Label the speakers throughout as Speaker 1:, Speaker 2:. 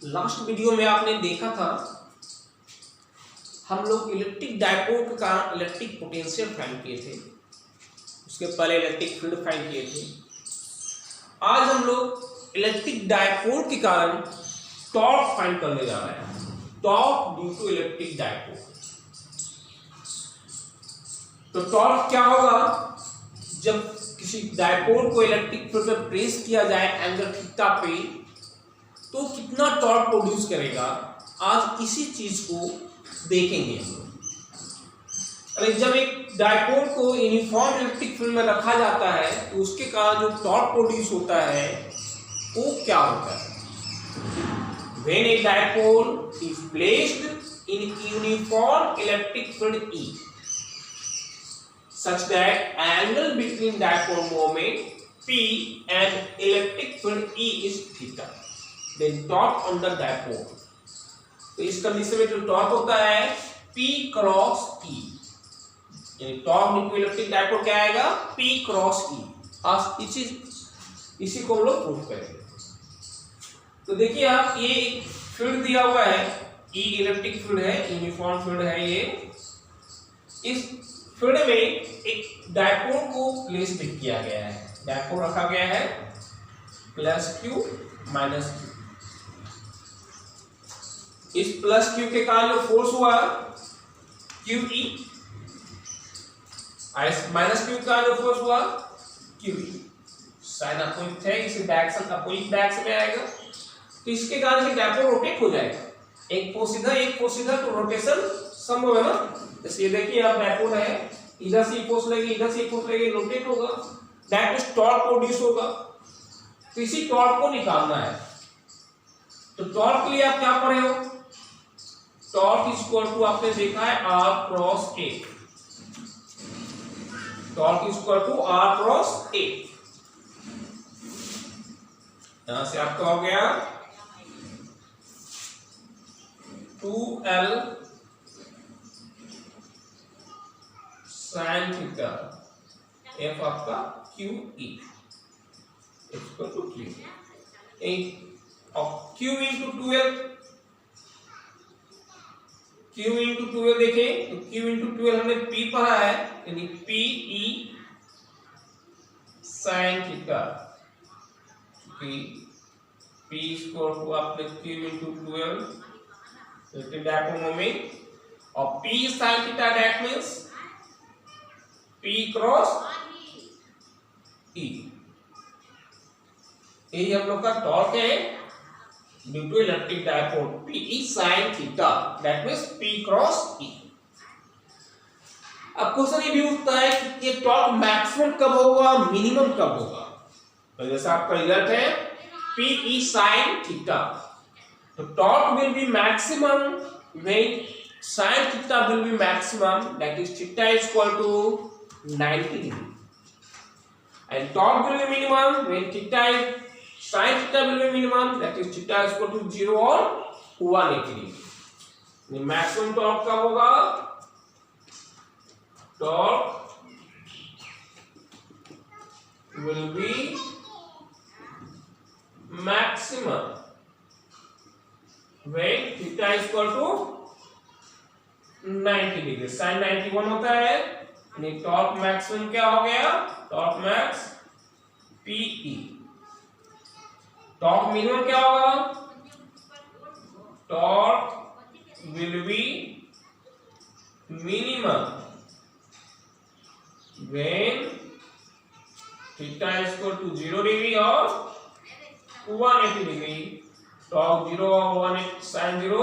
Speaker 1: Last video में आपने देखा था हम लोग इलेक्ट्रिक डायपोल के कारण इलेक्ट्रिक पोटेंशियल फाइंड किए थे, उसके पहले इलेक्ट्रिक फील्ड फाइंड किए थे। आज हम लोग इलेक्ट्रिक डायपोल के कारण टॉर्क फाइंड करने जा रहे हैं, torque due to electric dipole. तो टॉर्क क्या होगा? जब किसी डायपोल को इलेक्ट्रिक फील्ड में प्रेस किया जाए एंगल थीटा पे, तो कितना टॉर्क प्रोड्यूस करेगा, आज इसी चीज को देखेंगे हम लोग। अरे जब एक डायपोल को यूनिफॉर्म इलेक्ट्रिक फील्ड में रखा जाता है तो उसके कारण जो टॉर्क प्रोड्यूस होता है वो क्या होता है? When a dipole is placed in uniform electric field E such that angle between dipole moment P and electric field E is theta, then torque on the dipole. तो इस कंडीशन में जो टॉर्क होता है P क्रॉस E, यानी torque due to electric dipole क्या आएगा? P cross E। आज इसी को हम लोग प्रूव करेंगे। तो देखिए आप, ये एक फील्ड दिया हुआ है, E इलेक्ट्रिक फील्ड है, यूनिफॉर्म फील्ड है ये। इस फील्ड में एक डायपोल को प्लेस किया गया है, डायपोल रखा गया है प्लस क्यू माइनस क्यू। इस प्लस क्यू के कारण जो फोर्स हुआ क्यू ई, माइनस क्यू का जो फोर्स हुआ क्यू ई। साइन अपोजिट है, इसे डायरेक्शन अपोजिट डायरेक्शन में आएगा, तो इसके कारण से डायपोल रोटेट हो जाएगा, एक फोर्स सीधा, तो रोटेशन संभव है ना। जैसे ये देखिए आप, डायपोल है, इधर से फोर्स लगेगी, इधर से फोर्स लगेगी, रोटेट होगा, डायरेक्ट टॉर्क प्रोड्यूस होगा। तो इसी टॉर्क को निकालना है। तो टॉर्क के लिए आप क्या पढ़े हो? टॉर्क इज इक्वल टू, आपने देखा है R cross A। Torque is equal to R cross A। यहां से आपका हो गया 2L sin थीटा, F आपका QE इक्वल टू Q। और Q into 2L, Q into 2L देखें तो Q इंटू 2L हमने P पढ़ा है, यानी PE sin theta, P equal to आपने Q into 2L dipole moment, और P sin theta that means P cross E। ये हम लोग का टॉर्क है due to electric dipole, PE sin theta that means P cross E। अब question ये भी उठता है कि ये टॉर्क मैक्सिमम कब होगा, मिनिमम कब होगा? तो जैसा आपका रिजल्ट है PE sin थीटा, तो torque will be maximum when sin theta will be maximum, that is theta is equal to 90 degree, and torque will be minimum when theta is sin theta will be minimum, that is theta is equal to 0 or 180 degree। Maximum torque कब होगा? Torque will be maximum when theta is equal to 90 degree। sin 91 होता है, torque maximum क्या हो गया? Torque max PE। Torque minimum क्या होगा? Torque will be minimum when theta is equal to 0 degree और 180 डिग्री। टॉर्क 0 और 180 sin 0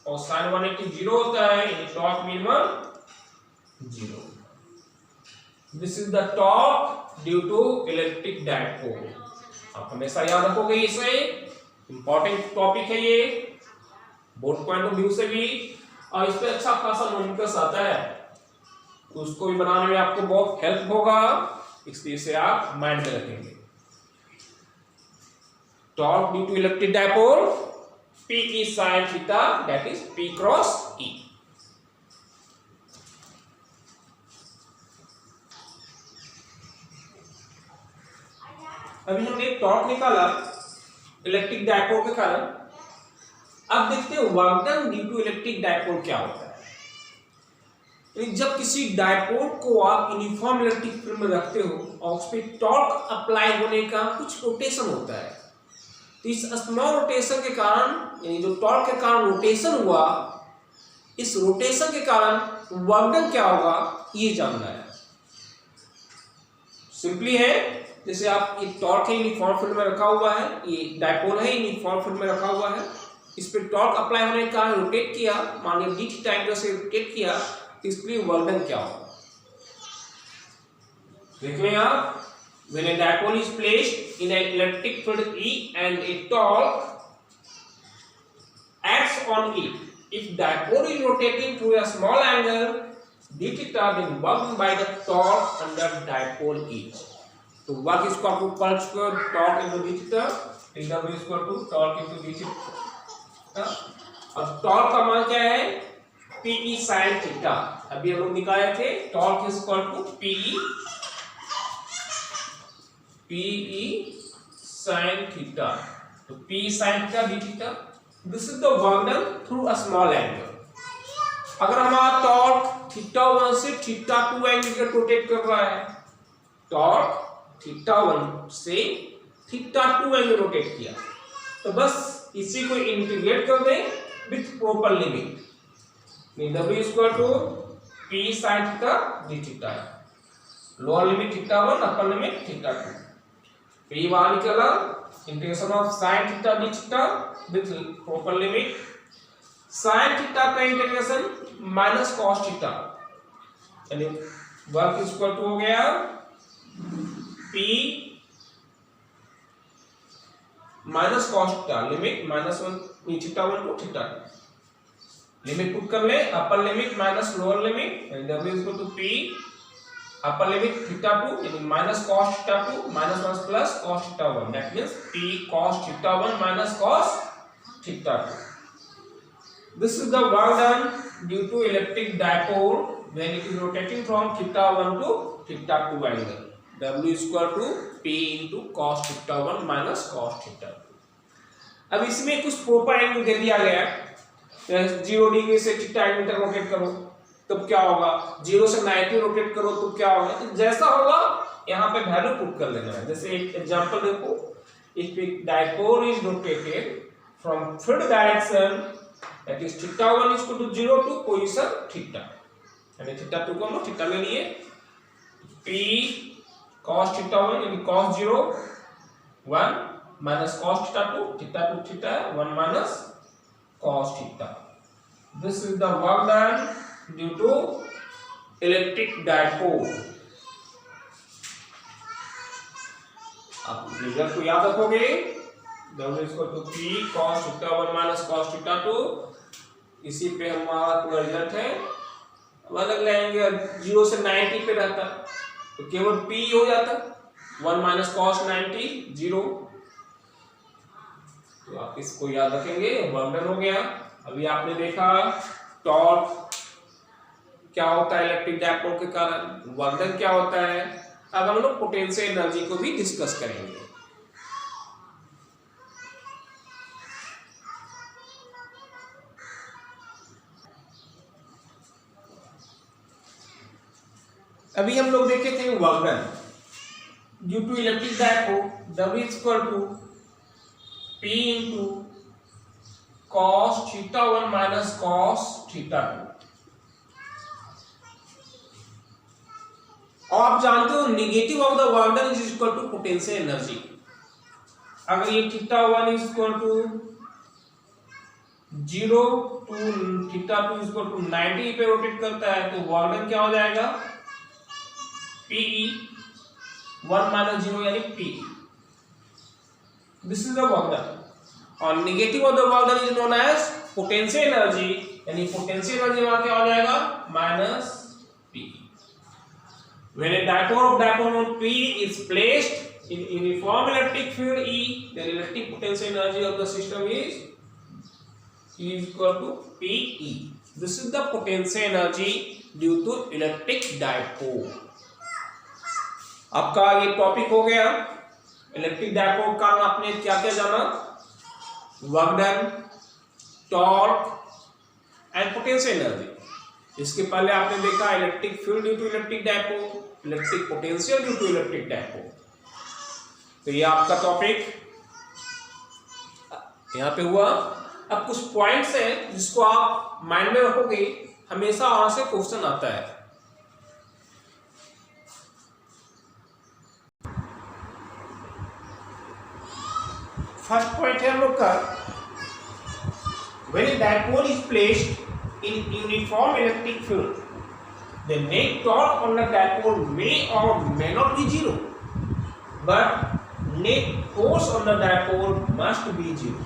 Speaker 1: और sin 180 0 होता है, यानी torque minimum 0। This is the torque due to electric dipole। आप हमेशा याद रखोगे, इसे इंपॉर्टेंट टॉपिक है ये, बोर्ड पॉइंट ऑफ व्यू से भी, और इस पे अच्छा खासा नोमेनक्लेचर आता है, तो उसको भी बनाने में आपको बहुत हेल्प होगा, इसलिए इसे आप माइंड में रखेंगे। Torque due to electric dipole PE sin theta that is P cross E। अभी हमने एक टॉर्क निकाला इलेक्ट्रिक डायपोल के कारण, अब देखते हैं work done due to electric dipole क्या होता है। जब किसी डायपोल को आप यूनिफॉर्म इलेक्ट्रिक फील्ड में रखते हो और उस पर टॉर्क अप्लाई होने का कुछ रोटेशन होता है, तो इस स्मॉल रोटेशन के कारण, यानी जो टॉर्क के कारण रोटेशन हुआ, इस रोटेशन के कारण वर्क डन क्या होगा ये जानना है। सिंपली है, जैसे आप एक टॉर्क है यूनिफॉर्म फील्ड में रखा हुआ है, ये डायपोल है यूनिफॉर्म फील्ड में रखा हुआ है, इस पे टॉर्क अप्लाई होने का रोटेट किया, मान लीजिए डी थीटा एंगल से रोटेट किया, तो इसलिए वर्क डन क्या होगा देख लें आप। When a dipole is placed in an electric field E and a torque acts on it, if dipole is rotating through a small angle d theta, then work done by the torque under dipole is, तो work is equal to plus square torque into d theta, W is equal to torque into d theta. अब torque का मान क्या है, Pe sin theta, अभी हम लोग निकाले थे, torque is equal to Pe sin theta, तो P sin theta d theta, this is the work done through a small angle. अगर हमारा टॉर्क थीटा 1 से थीटा 2 एंगल का रोटेट कर रहा है, टॉर्क थीटा 1 से थीटा 2 एंगल रोटेट किया, तो बस इसी को इंटीग्रेट कर दें with proper limit, W equal to P sin theta d theta, lower limit theta 1, upper limit theta 2, P one निकला, integration of sin theta d theta with proper limit, sin theta का integration minus cos theta, यानी work equal to हो गया P minus cos theta, limit -1 theta 1 to theta 2, limit put कर ले, upper limit minus lower limit, यानी W equal to P upper limit theta 2, यानी minus cos theta 2 minus 1 plus cos theta 1, that means P cos theta 1 minus cos theta 2। This is the work done due to electric dipole when it is rotating from theta 1 to theta 2 angle, W equal to P into cos theta 1 minus cos theta 2। अब इसमें कुछ proper angle दे दिया गया है, 0 degree से theta angle तक rotate करो तब क्या होगा, 0 से 90 रोटेट करो तो क्या होगा, तो जैसा होगा यहाँ पे वैल्यू पुट कर लेना है। जैसे एक एग्जांपल देखो, if a dipole is rotated from field direction that is theta 1 equal to 0 to position theta, यानी थीटा 2 को हम थीटा ले लिए, P cos थीटा 1 यानी cos 0 1 minus cos theta 2, theta 2 theta 1 minus cos theta. This is the work done due to electric dipole। आप result को याद रखोगे, W equal to P cos theta 1 minus cos theta 2, इसी पे हमारा पूरा result है। अब अलग लेंगे, 0 से 90 पे रहता तो केवल P हो जाता, 1 माइनस cos 90 0, तो आप इसको याद रखेंगे, वर्क डन हो गया। अभी आपने देखा टॉर्क क्या होता है इलेक्ट्रिक डायपोल के कारण, वर्क डन क्या होता है। अब हम लोग पोटेंशियल एनर्जी को भी डिस्कस करेंगे। अभी हम लोग देखे थे work done due to electric dipole, W equal to P into cos theta 1 minus cos theta 2। और आप जानते हो negative of the work done is equal to potential energy. अगर ये theta 1 is equal to 0 to theta 2 is equal to 90 पे rotate करता है, तो वर्क डन क्या हो जाएगा, Pe 1 माइनस 0 यानी P। This is the work done. और negative of the work done is known as potential energy, यानी पोटेंशियल एनर्जी वहां क्या हो जाएगा, minus P। When a dipole of dipole P is placed in uniform electric field E, the electric potential energy of the system is E is equal to Pe। This is the potential energy due to electric dipole। आपका ये topic हो गया electric dipole का। आपने क्या क्या जाना, work done, torque and potential energy. इसके पहले आपने देखा electric field due to electric dipole, electric potential due to electric dipole. तो ये आपका टॉपिक यहां पे हुआ। अब कुछ पॉइंट्स हैं जिसको आप माइंड में रखोगे, हमेशा वहां से क्वेश्चन आता है। फर्स्ट पॉइंट है हम लोग का, when a dipole is placed in uniform electric field, the net torque on the dipole may or may not be zero, but net force on the dipole must be zero.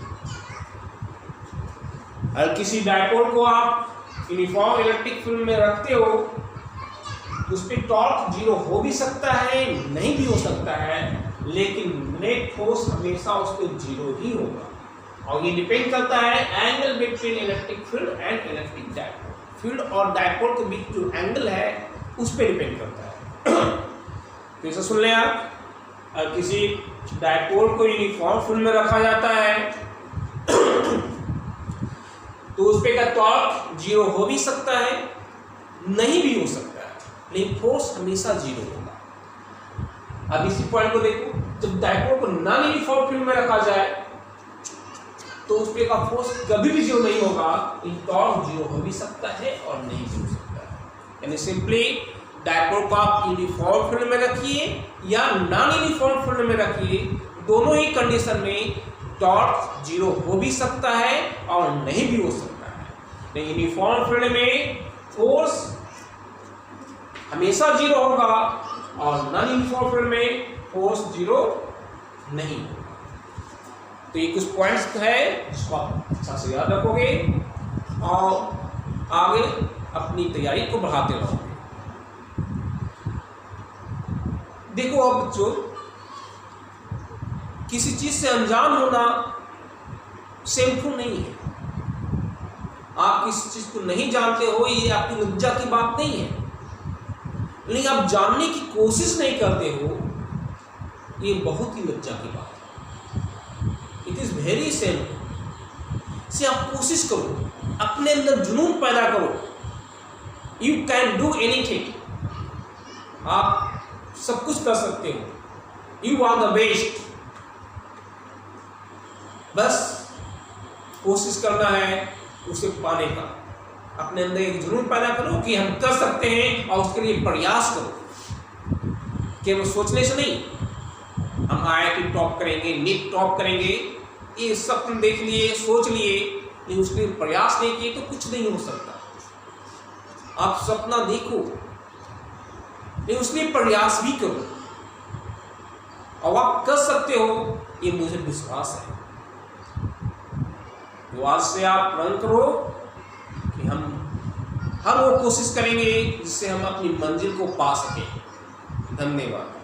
Speaker 1: अगर किसी dipole को आप uniform electric field में रखते हो तो उस पर टॉर्क जीरो हो भी सकता है, नहीं भी हो सकता है, लेकिन नेट फोर्स हमेशा उस पर जीरो ही होगा। और ये डिपेंड करता है angle between electric field and electric dipole. Field और डायपोल के बीच जो एंगल है उस पर डिपेंड करता है। तो इसे सुन लें आप, अगर किसी डायपोल को यूनिफॉर्म फील्ड में रखा जाता है तो उस पे का टॉर्क जीरो हो भी सकता है, नहीं भी हो सकता है, लेकिन फोर्स हमेशा जीरो होगा। अब इसी पॉइंट को देखो, जब डायपोल को नॉन यूनिफॉर्म फील्ड में रखा जाए तो उस पे का फोर्स कभी भी जीरो नहीं होगा, लेकिन टॉर्क जीरो हो भी सकता है और नहीं भी हो सकता है। यानी सिंपली डायपोल को आप यूनिफॉर्म फील्ड में रखिए या नॉन यूनिफॉर्म फील्ड में रखिए, दोनों ही कंडीशन में टॉर्क जीरो हो भी सकता है और नहीं भी हो सकता है। लेकिन यूनिफॉर्म फील्ड में फोर्स हमेशा जीरो होगा और नॉन यूनिफॉर्म फील्ड में फोर्स जीरो नहीं होगा। तो ये कुछ पॉइंट्स है जिसको आप अच्छा से याद रखोगे और आगे अपनी तैयारी को बढ़ाते रहोगे। देखो अब बच्चों, किसी चीज से अनजान होना शेमफुल नहीं है। आप किसी चीज को नहीं जानते हो, ये आपकी लज्जा की बात नहीं है, लेकिन आप जानने की कोशिश नहीं करते हो, ये बहुत ही लज्जा की बात है। It is very shameful. से आप कोशिश करो, अपने अंदर जुनून पैदा करो। यू कैन डू एनीथिंग, आप सब कुछ कर सकते हो। You are the best. बस कोशिश करना है उसे पाने का। अपने अंदर एक जुनून पैदा करो कि हम कर सकते हैं और उसके लिए प्रयास करो। केवल सोचने से नहीं, हम IIT टॉप करेंगे, नीट टॉप करेंगे, ये सपने देख लिए, सोच लिए, लेकिन उसके लिए प्रयास नहीं किए तो कुछ नहीं हो सकता। आप सपना देखो, लेकिन उसके लिए प्रयास भी करो और आप कर सकते हो, ये मुझे विश्वास है। तो आज से आप प्रण करो कि हम हर वो कोशिश करेंगे जिससे हम अपनी मंजिल को पा सकें। धन्यवाद।